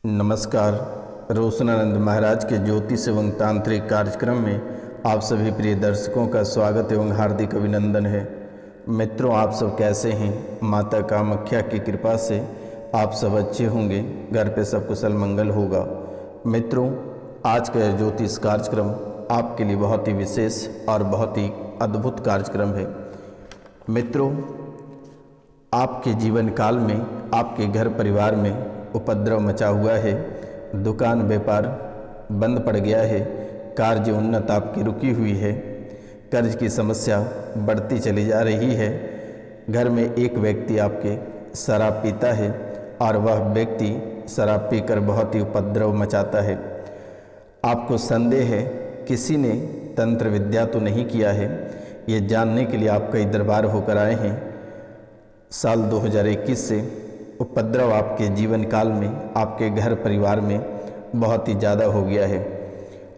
नमस्कार। रोशनानंद महाराज के ज्योतिष एवं तांत्रिक कार्यक्रम में आप सभी प्रिय दर्शकों का स्वागत एवं हार्दिक अभिनंदन है। मित्रों, आप सब कैसे हैं? माता कामाख्या की कृपा से आप सब अच्छे होंगे, घर पे सब कुशल मंगल होगा। मित्रों, आज का यह ज्योतिष कार्यक्रम आपके लिए बहुत ही विशेष और बहुत ही अद्भुत कार्यक्रम है। मित्रों, आपके जीवन काल में आपके घर परिवार में उपद्रव मचा हुआ है, दुकान व्यापार बंद पड़ गया है, कार्य उन्नत आपकी रुकी हुई है, कर्ज की समस्या बढ़ती चली जा रही है, घर में एक व्यक्ति आपके शराब पीता है और वह व्यक्ति शराब पीकर बहुत ही उपद्रव मचाता है। आपको संदेह है किसी ने तंत्र विद्या तो नहीं किया है, ये जानने के लिए आप कई दरबार होकर आए हैं। साल 2021 से उपद्रव आपके जीवन काल में आपके घर परिवार में बहुत ही ज़्यादा हो गया है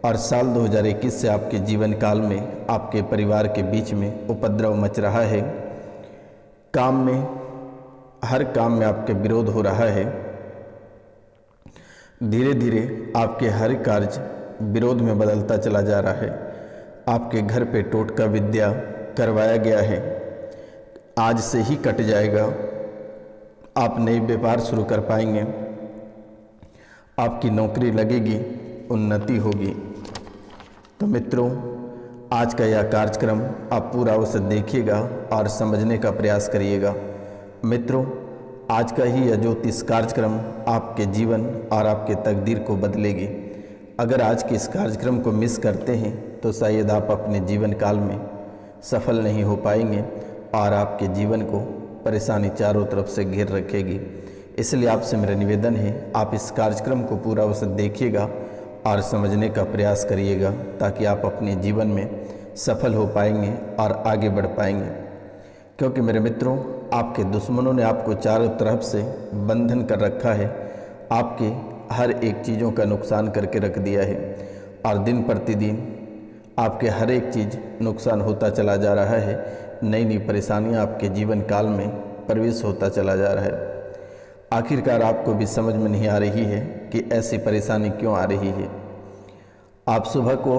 और साल 2021 से आपके जीवन काल में आपके परिवार के बीच में उपद्रव मच रहा है। काम में, हर काम में आपके विरोध हो रहा है। धीरे धीरे आपके हर कार्य विरोध में बदलता चला जा रहा है। आपके घर पे टोटका विद्या करवाया गया है, आज से ही कट जाएगा। आप नई व्यापार शुरू कर पाएंगे, आपकी नौकरी लगेगी, उन्नति होगी। तो मित्रों, आज का यह कार्यक्रम आप पूरा अवश्य देखिएगा और समझने का प्रयास करिएगा। मित्रों, आज का ही यह ज्योतिष कार्यक्रम आपके जीवन और आपके तकदीर को बदलेगी। अगर आज के इस कार्यक्रम को मिस करते हैं तो शायद आप अपने जीवन काल में सफल नहीं हो पाएंगे और आपके जीवन को परेशानी चारों तरफ से घेर रखेगी। इसलिए आपसे मेरा निवेदन है, आप इस कार्यक्रम को पूरा अवश्य देखिएगा और समझने का प्रयास करिएगा ताकि आप अपने जीवन में सफल हो पाएंगे और आगे बढ़ पाएंगे। क्योंकि मेरे मित्रों, आपके दुश्मनों ने आपको चारों तरफ से बंधन कर रखा है, आपके हर एक चीज़ों का नुकसान करके रख दिया है और दिन प्रतिदिन आपके हर एक चीज़ नुकसान होता चला जा रहा है। नई नई परेशानियां आपके जीवन काल में प्रवेश होता चला जा रहा है। आखिरकार आपको भी समझ में नहीं आ रही है कि ऐसी परेशानी क्यों आ रही है। आप सुबह को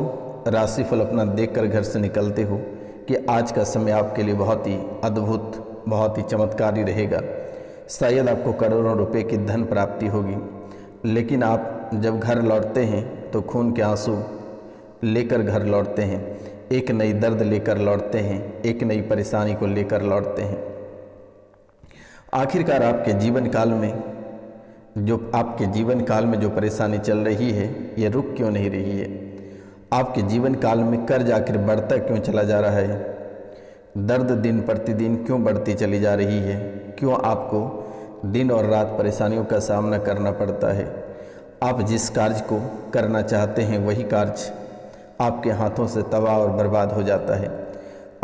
राशिफल अपना देखकर घर से निकलते हो कि आज का समय आपके लिए बहुत ही अद्भुत, बहुत ही चमत्कारी रहेगा। शायद आपको करोड़ों रुपए की धन प्राप्ति होगी, लेकिन आप जब घर लौटते हैं तो खून के आंसू लेकर घर लौटते हैं, एक नई दर्द लेकर लौटते हैं, एक नई परेशानी को लेकर लौटते हैं। आखिरकार आपके जीवन काल में जो परेशानी चल रही है, ये रुक क्यों नहीं रही है? आपके जीवन काल में कर्ज आखिर बढ़ता क्यों चला जा रहा है? दर्द दिन प्रतिदिन क्यों बढ़ती चली जा रही है? क्यों आपको दिन और रात परेशानियों का सामना करना पड़ता है? आप जिस कार्य को करना चाहते हैं वही कार्य आपके हाथों से तबाह और बर्बाद हो जाता है।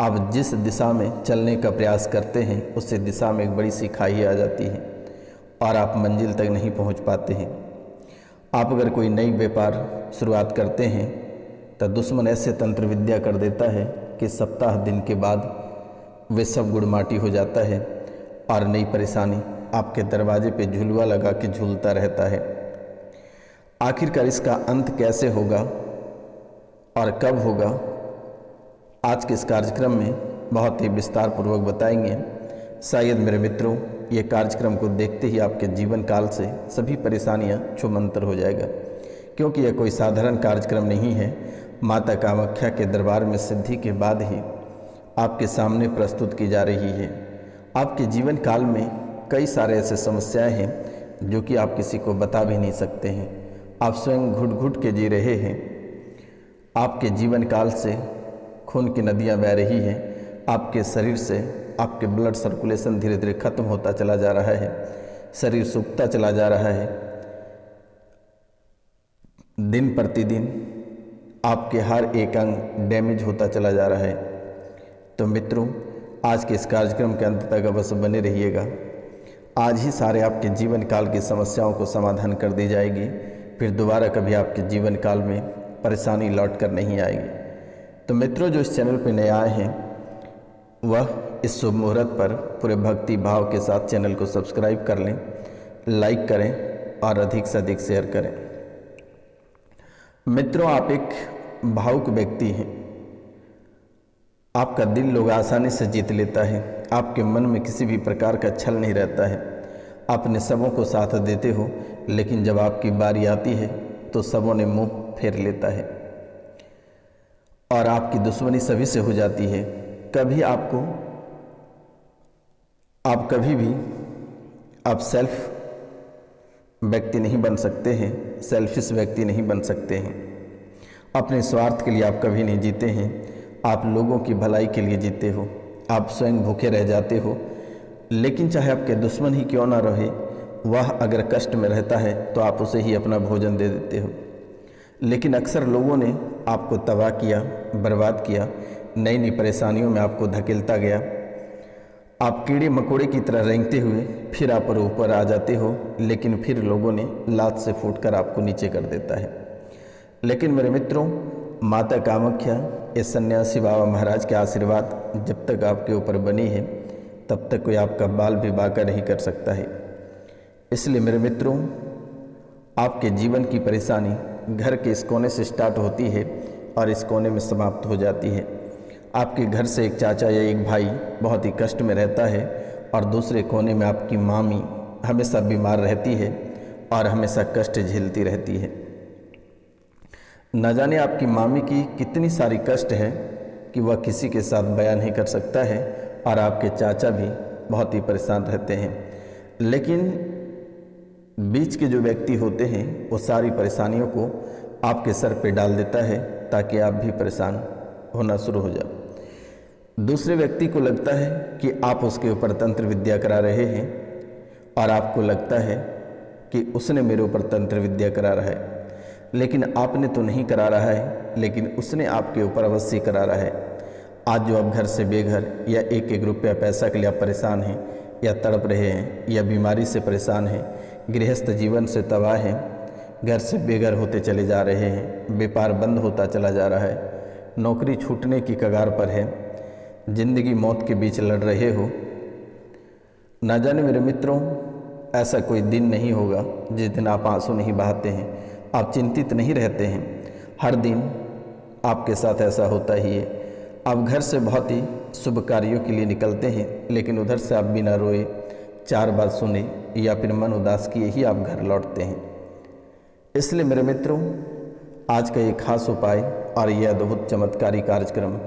आप जिस दिशा में चलने का प्रयास करते हैं उस दिशा में एक बड़ी सी खाई आ जाती है और आप मंजिल तक नहीं पहुंच पाते हैं। आप अगर कोई नई व्यापार शुरुआत करते हैं तो दुश्मन ऐसे तंत्र विद्या कर देता है कि सप्ताह दिन के बाद वे सब गुड़ माटी हो जाता है और नई परेशानी आपके दरवाजे पे झुलवा लगा के झूलता रहता है। आखिरकार इसका अंत कैसे होगा और कब होगा, आज के इस कार्यक्रम में बहुत ही विस्तार पूर्वक बताएंगे। शायद मेरे मित्रों, ये कार्यक्रम को देखते ही आपके जीवन काल से सभी परेशानियां छूमंतर हो जाएगा, क्योंकि यह कोई साधारण कार्यक्रम नहीं है। माता कामाख्या के दरबार में सिद्धि के बाद ही आपके सामने प्रस्तुत की जा रही है। आपके जीवन काल में कई सारे ऐसे समस्याएं हैं जो कि आप किसी को बता भी नहीं सकते हैं। आप स्वयं घुट घुट के जी रहे हैं। आपके जीवन काल से खून की नदियां बह रही हैं। आपके शरीर से आपके ब्लड सर्कुलेशन धीरे धीरे खत्म होता चला जा रहा है, शरीर सूखता चला जा रहा है। दिन प्रतिदिन आपके हर एक अंग डैमेज होता चला जा रहा है। तो मित्रों, आज के इस कार्यक्रम के अंत तक अवश्य बने रहिएगा। आज ही सारे आपके जीवन काल की समस्याओं को समाधान कर दी जाएगी, फिर दोबारा कभी आपके जीवन काल में परेशानी लौट कर नहीं आएगी। तो मित्रों, जो इस चैनल पर नए आए हैं वह इस शुभ मुहूर्त पर पूरे भक्ति भाव के साथ चैनल को सब्सक्राइब कर लें, लाइक करें और अधिक से अधिक शेयर करें। मित्रों, आप एक भावुक व्यक्ति हैं। आपका दिल लोग आसानी से जीत लेता है। आपके मन में किसी भी प्रकार का छल नहीं रहता है। आप अपने सबों को साथ देते हो, लेकिन जब आपकी बारी आती है तो सबों ने मुंह फेर लेता है और आपकी दुश्मनी सभी से हो जाती है। कभी भी आप सेल्फ व्यक्ति नहीं बन सकते हैं, सेल्फिश व्यक्ति नहीं बन सकते हैं। अपने स्वार्थ के लिए आप कभी नहीं जीते हैं। आप लोगों की भलाई के लिए जीते हो। आप स्वयं भूखे रह जाते हो, लेकिन चाहे आपके दुश्मन ही क्यों ना रहे, वह अगर कष्ट में रहता है तो आप उसे ही अपना भोजन दे देते हो। लेकिन अक्सर लोगों ने आपको तबाह किया, बर्बाद किया, नई नई परेशानियों में आपको धकेलता गया। आप कीड़े मकोड़े की तरह रेंगते हुए फिर आप ऊपर आ जाते हो, लेकिन फिर लोगों ने लात से फूटकर आपको नीचे कर देता है। लेकिन मेरे मित्रों, माता कामाख्या, इस सन्यासी बाबा महाराज के आशीर्वाद जब तक आपके ऊपर बनी है, तब तक कोई आपका बाल भी बांका नहीं कर सकता है। इसलिए मेरे मित्रों, आपके जीवन की परेशानी घर के इस कोने से स्टार्ट होती है और इस कोने में समाप्त हो जाती है। आपके घर से एक चाचा या एक भाई बहुत ही कष्ट में रहता है और दूसरे कोने में आपकी मामी हमेशा बीमार रहती है और हमेशा कष्ट झेलती रहती है। न जाने आपकी मामी की कितनी सारी कष्ट है कि वह किसी के साथ बयान नहीं कर सकता है, और आपके चाचा भी बहुत ही परेशान रहते हैं। लेकिन बीच के जो व्यक्ति होते हैं वो सारी परेशानियों को आपके सर पे डाल देता है ताकि आप भी परेशान होना शुरू हो जाए। दूसरे व्यक्ति को लगता है कि आप उसके ऊपर तंत्र विद्या करा रहे हैं, और आपको लगता है कि उसने मेरे ऊपर तंत्र विद्या करा रहा है, लेकिन आपने तो नहीं करा रहा है, लेकिन उसने आपके ऊपर अवश्य करा रहा है। आज जो आप घर से बेघर या एक एक रुपया पैसा के लिए आप परेशान हैं या तड़प रहे हैं या बीमारी से परेशान हैं, गृहस्थ जीवन से तबाह हैं, घर से बेघर होते चले जा रहे हैं, व्यापार बंद होता चला जा रहा है, नौकरी छूटने की कगार पर है, जिंदगी मौत के बीच लड़ रहे हो, ना जाने मेरे मित्रों, ऐसा कोई दिन नहीं होगा जिस दिन आप आंसू नहीं बहाते हैं, आप चिंतित नहीं रहते हैं। हर दिन आपके साथ ऐसा होता ही है। आप घर से बहुत ही शुभ कार्यों के लिए निकलते हैं, लेकिन उधर से आप बिना रोए, चार बात सुने या फिर मन उदास किए ही आप घर लौटते हैं। इसलिए मेरे मित्रों, आज का ये खास उपाय और यह अद्भुत चमत्कारी कार्यक्रम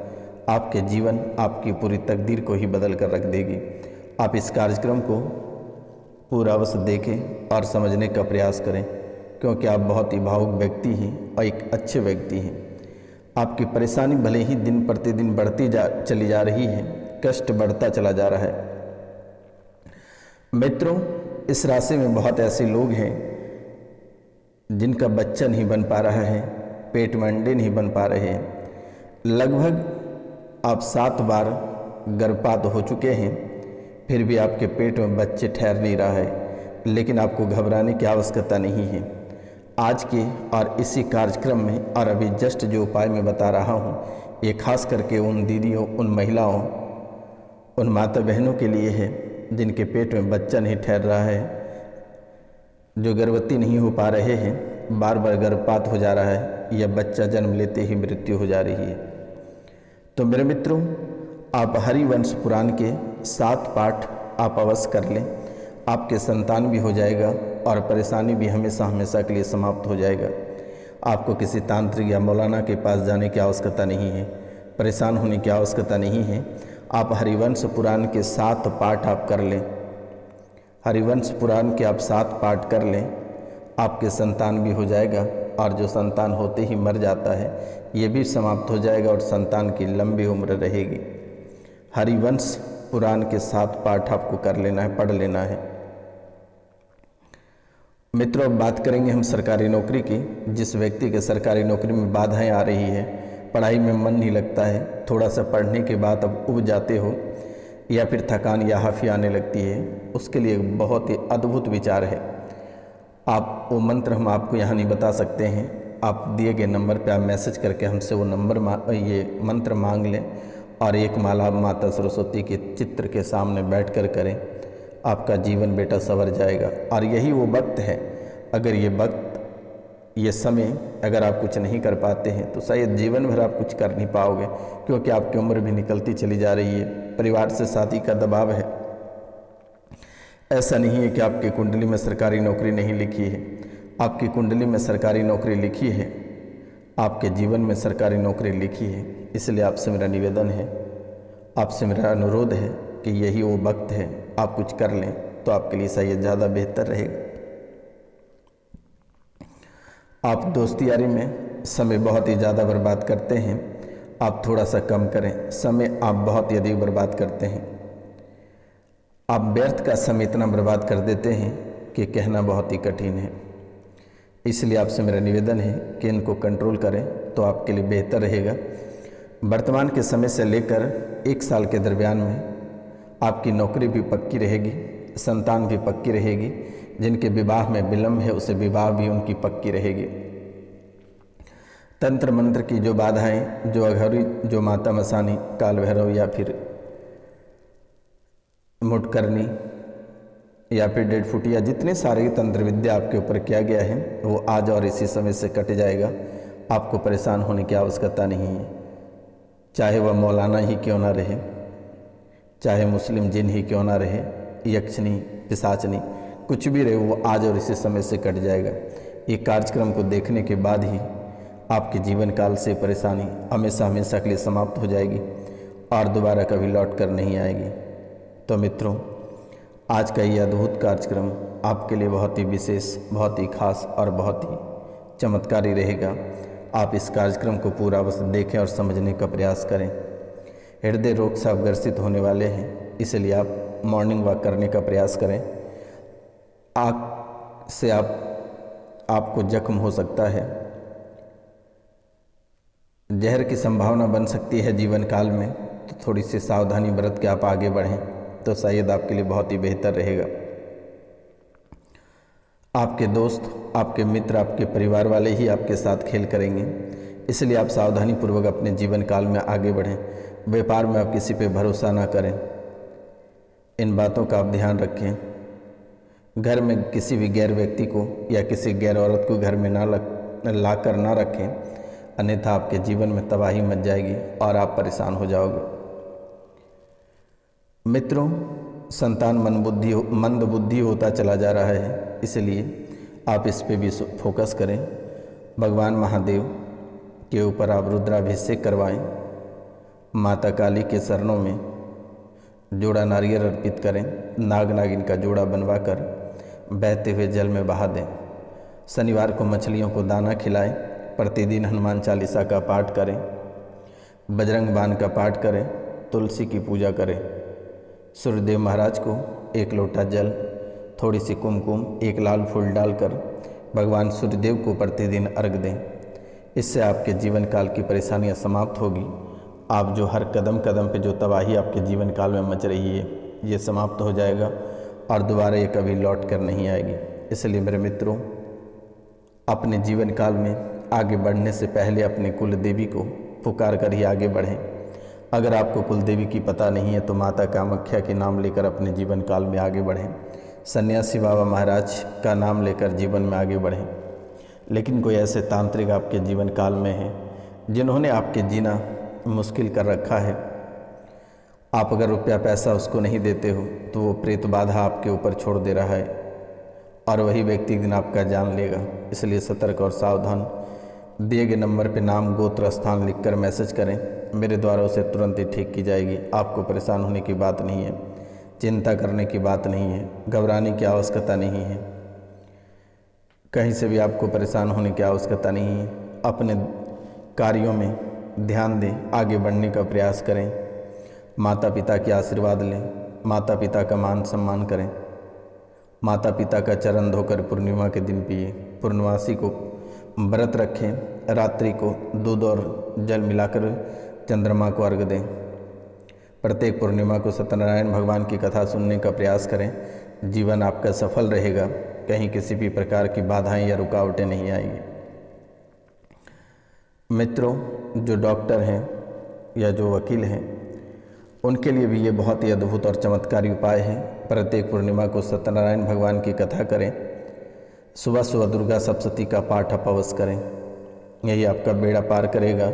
आपके जीवन, आपकी पूरी तकदीर को ही बदल कर रख देगी। आप इस कार्यक्रम को पूरा अवश्य देखें और समझने का प्रयास करें, क्योंकि आप बहुत ही भावुक व्यक्ति हैं और एक अच्छे व्यक्ति हैं। आपकी परेशानी भले ही दिन प्रतिदिन बढ़ती चली जा रही है, कष्ट बढ़ता चला जा रहा है। मित्रों, इस राशि में बहुत ऐसे लोग हैं जिनका बच्चा नहीं बन पा रहा है, पेट में अंडे नहीं बन पा रहे हैं। लगभग आप 7 बार गर्भपात हो चुके हैं, फिर भी आपके पेट में बच्चे ठहर नहीं रहा है। लेकिन आपको घबराने की आवश्यकता नहीं है। आज के और इसी कार्यक्रम में और अभी जस्ट जो उपाय मैं बता रहा हूँ, ये खास करके उन दीदियों, उन महिलाओं, उन माता बहनों के लिए है जिनके पेट में बच्चा नहीं ठहर रहा है, जो गर्भवती नहीं हो पा रहे हैं, बार बार गर्भपात हो जा रहा है या बच्चा जन्म लेते ही मृत्यु हो जा रही है। तो मेरे मित्रों, आप हरिवंश पुराण के 7 पाठ आप अवश्य कर लें। आपके संतान भी हो जाएगा और परेशानी भी हमेशा हमेशा के लिए समाप्त हो जाएगा। आपको किसी तांत्रिक या मौलाना के पास जाने की आवश्यकता नहीं है, परेशान होने की आवश्यकता नहीं है। आप हरिवंश पुराण के 7 पाठ आप कर लें। हरिवंश पुराण के आप 7 पाठ कर लें, आपके संतान भी हो जाएगा, और जो संतान होते ही मर जाता है ये भी समाप्त हो जाएगा और संतान की लंबी उम्र रहेगी। हरिवंश पुराण के 7 पाठ आपको कर लेना है, पढ़ लेना है। मित्रों, अब बात करेंगे हम सरकारी नौकरी की। जिस व्यक्ति के सरकारी नौकरी में बाधाएं आ रही है, पढ़ाई में मन नहीं लगता है, थोड़ा सा पढ़ने के बाद अब उब जाते हो या फिर थकान या हाफी आने लगती है, उसके लिए बहुत ही अद्भुत विचार है। आप वो मंत्र हम आपको यहाँ नहीं बता सकते हैं, आप दिए गए नंबर पे आप मैसेज करके हमसे वो ये मंत्र मांग लें और एक माला माता सरस्वती के चित्र के सामने बैठकर करें। आपका जीवन बेटा संवर जाएगा। और यही वो वक्त है अगर ये वक्त, ये समय अगर आप कुछ नहीं कर पाते हैं तो शायद जीवन भर आप कुछ कर नहीं पाओगे, क्योंकि आपकी उम्र भी निकलती चली जा रही है, परिवार से शादी का दबाव है। ऐसा नहीं है कि आपकी कुंडली में सरकारी नौकरी नहीं लिखी है, आपकी कुंडली में सरकारी नौकरी लिखी है, आपके जीवन में सरकारी नौकरी लिखी है। इसलिए आपसे मेरा निवेदन है, आपसे मेरा अनुरोध है कि यही वो वक्त है, आप कुछ कर लें तो आपके लिए शायद ज़्यादा बेहतर रहेगा। आप दोस्ती यारी में समय बहुत ही ज़्यादा बर्बाद करते हैं, आप थोड़ा सा कम करें। समय आप बहुत ही अधिक बर्बाद करते हैं, आप व्यर्थ का समय इतना बर्बाद कर देते हैं कि कहना बहुत ही कठिन है। इसलिए आपसे मेरा निवेदन है कि इनको कंट्रोल करें तो आपके लिए बेहतर रहेगा। वर्तमान के समय से लेकर 1 साल के दरमियान में आपकी नौकरी भी पक्की रहेगी, संतान भी पक्की रहेगी, जिनके विवाह में विलम्ब है उसे विवाह भी उनकी पक्की रहेगी। तंत्र मंत्र की जो बाधाएं, जो अघोरी, जो माता मसानी, काल भैरव या फिर मुटकरनी या फिर डेढ़ फुटिया, जितने सारे तंत्र विद्या आपके ऊपर किया गया है वो आज और इसी समय से कट जाएगा। आपको परेशान होने की आवश्यकता नहीं है, चाहे वह मौलाना ही क्यों ना रहे, चाहे मुस्लिम जिन ही क्यों ना रहे, यक्षनी, पिशाचनी, कुछ भी रहे, वो आज और इसी समय से कट जाएगा। ये कार्यक्रम को देखने के बाद ही आपके जीवन काल से परेशानी हमेशा हमेशा के लिए समाप्त हो जाएगी और दोबारा कभी लौट कर नहीं आएगी। तो मित्रों, आज का ये अद्भुत कार्यक्रम आपके लिए बहुत ही विशेष, बहुत ही खास और बहुत ही चमत्कारी रहेगा। आप इस कार्यक्रम को पूरा बस देखें और समझने का प्रयास करें। हृदय रोग से आप ग्रसित होने वाले हैं, इसलिए आप मॉर्निंग वॉक करने का प्रयास करें। आग से आपको जख्म हो सकता है, जहर की संभावना बन सकती है जीवन काल में, तो थोड़ी सी सावधानी बरत के आप आगे बढ़ें तो शायद आपके लिए बहुत ही बेहतर रहेगा। आपके दोस्त, आपके मित्र, आपके परिवार वाले ही आपके साथ खेल करेंगे, इसलिए आप सावधानी पूर्वक अपने जीवन काल में आगे बढ़ें। व्यापार में आप किसी पे भरोसा ना करें, इन बातों का आप ध्यान रखें। घर में किसी भी गैर व्यक्ति को या किसी गैर औरत को घर में ला कर ना रखें, अन्यथा आपके जीवन में तबाही मच जाएगी और आप परेशान हो जाओगे। मित्रों, संतान मंद बुद्धि होता चला जा रहा है, इसलिए आप इस पे भी फोकस करें। भगवान महादेव के ऊपर आप रुद्राभिषेक करवाएं, माता काली के चरणों में जोड़ा नारियल अर्पित करें, नाग नागिन का जोड़ा बनवाकर बहते हुए जल में बहा दें। शनिवार को मछलियों को दाना खिलाएं, प्रतिदिन हनुमान चालीसा का पाठ करें, बजरंग बाण का पाठ करें, तुलसी की पूजा करें। सूर्यदेव महाराज को 1 लोटा जल, थोड़ी सी कुमकुम, 1 लाल फूल डालकर भगवान सूर्यदेव को प्रतिदिन अर्घ दें। इससे आपके जीवन काल की परेशानियां समाप्त होगी। आप जो हर कदम कदम पे जो तबाही आपके जीवन काल में मच रही है, ये समाप्त हो जाएगा और दोबारा ये कभी लौट कर नहीं आएगी। इसलिए मेरे मित्रों, अपने जीवन काल में आगे बढ़ने से पहले अपने कुल देवी को पुकार कर ही आगे बढ़ें। अगर आपको कुल देवी की पता नहीं है तो माता कामाख्या के नाम लेकर अपने जीवन काल में आगे बढ़ें। सन्यासी बाबा महाराज का नाम लेकर जीवन में आगे बढ़ें। लेकिन कोई ऐसे तांत्रिक आपके जीवन काल में हैं जिन्होंने आपके जीना मुश्किल कर रखा है। आप अगर रुपया पैसा उसको नहीं देते हो तो वो प्रेत बाधा आपके ऊपर छोड़ दे रहा है और वही व्यक्ति एक दिन आपका जान लेगा। इसलिए सतर्क और सावधान। दिए गए नंबर पर नाम, गोत्र, स्थान लिखकर मैसेज करें, मेरे द्वारा उसे तुरंत ही ठीक की जाएगी। आपको परेशान होने की बात नहीं है, चिंता करने की बात नहीं है, घबराने की आवश्यकता नहीं है, कहीं से भी आपको परेशान होने की आवश्यकता नहीं है। अपने कार्यों में ध्यान दें, आगे बढ़ने का प्रयास करें, माता पिता के आशीर्वाद लें, माता पिता का मान सम्मान करें, माता पिता का चरण धोकर पूर्णिमा के दिन पिए, पूर्णवासी को व्रत रखें, रात्रि को दूध और जल मिलाकर चंद्रमा को अर्घ दें। प्रत्येक पूर्णिमा को सत्यनारायण भगवान की कथा सुनने का प्रयास करें। जीवन आपका सफल रहेगा, कहीं किसी भी प्रकार की बाधाएं या रुकावटें नहीं आएंगी। मित्रों, जो डॉक्टर हैं या जो वकील हैं, उनके लिए भी ये बहुत ही अद्भुत और चमत्कारी उपाय है। प्रत्येक पूर्णिमा को सत्यनारायण भगवान की कथा करें, सुबह सुबह दुर्गा सप्तशती का पाठ आप अवश्य करें। यही आपका बेड़ा पार करेगा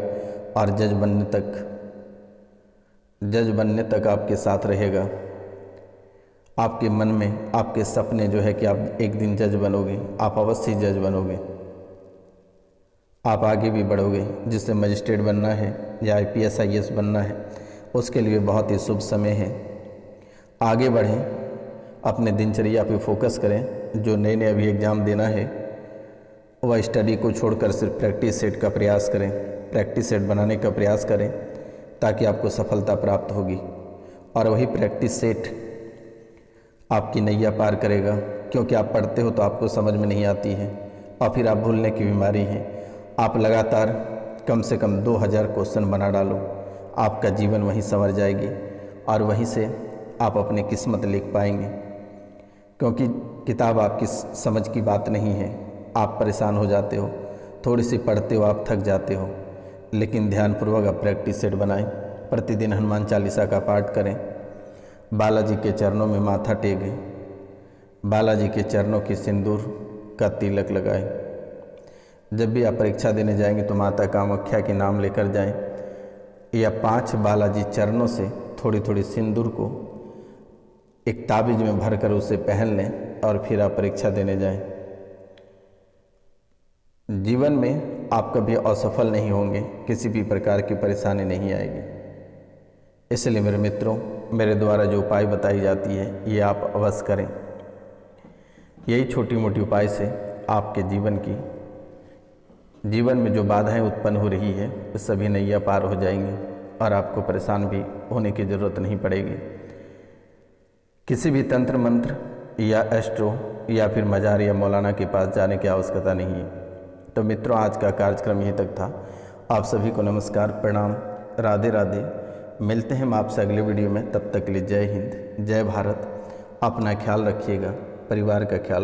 और जज बनने तक आपके साथ रहेगा। आपके मन में आपके सपने जो है कि आप एक दिन जज बनोगे, आप अवश्य ही जज बनोगे। आप आगे भी बढ़ोगे। जिससे मजिस्ट्रेट बनना है या IPS IAS बनना है, उसके लिए बहुत ही शुभ समय है। आगे बढ़ें, अपने दिनचर्या पे फोकस करें। जो नए नए अभी एग्ज़ाम देना है वह स्टडी को छोड़कर सिर्फ प्रैक्टिस सेट का प्रयास करें, प्रैक्टिस सेट बनाने का प्रयास करें, ताकि आपको सफलता प्राप्त होगी। और वही प्रैक्टिस सेट आपकी नैया पार करेगा, क्योंकि आप पढ़ते हो तो आपको समझ में नहीं आती है और फिर आप भूलने की बीमारी है। आप लगातार कम से कम 2000 क्वेश्चन बना डालो, आपका जीवन वहीं संवर जाएगी और वहीं से आप अपनी किस्मत लिख पाएंगे। क्योंकि किताब आपकी समझ की बात नहीं है। आप परेशान हो जाते हो, थोड़ी सी पढ़ते हो आप थक जाते हो, लेकिन ध्यानपूर्वक आप प्रैक्टिस सेट बनाएं। प्रतिदिन हनुमान चालीसा का पाठ करें, बालाजी के चरणों में माथा टेकें, बालाजी के चरणों की सिंदूर का तिलक लगाएं। जब भी आप परीक्षा देने जाएंगे तो माता कामाख्या के नाम लेकर जाएं, या 5 बालाजी चरणों से थोड़ी थोड़ी सिंदूर को एक ताबीज में भरकर उसे पहन लें और फिर आप परीक्षा देने जाएं। जीवन में आप कभी असफल नहीं होंगे, किसी भी प्रकार की परेशानी नहीं आएगी। इसलिए मेरे मित्रों, मेरे द्वारा जो उपाय बताई जाती है ये आप अवश्य करें। यही छोटी मोटी उपाय से आपके जीवन में जो बाधाएं उत्पन्न हो रही है वो सभी नैया पार हो जाएंगी और आपको परेशान भी होने की ज़रूरत नहीं पड़ेगी। किसी भी तंत्र मंत्र या एस्ट्रो या फिर मजार या मौलाना के पास जाने की आवश्यकता नहीं है। तो मित्रों, आज का कार्यक्रम यहीं तक था। आप सभी को नमस्कार, प्रणाम, राधे राधे। मिलते हैं हम आपसे अगले वीडियो में। तब तक के लिए जय हिंद, जय भारत। अपना ख्याल रखिएगा, परिवार का ख्याल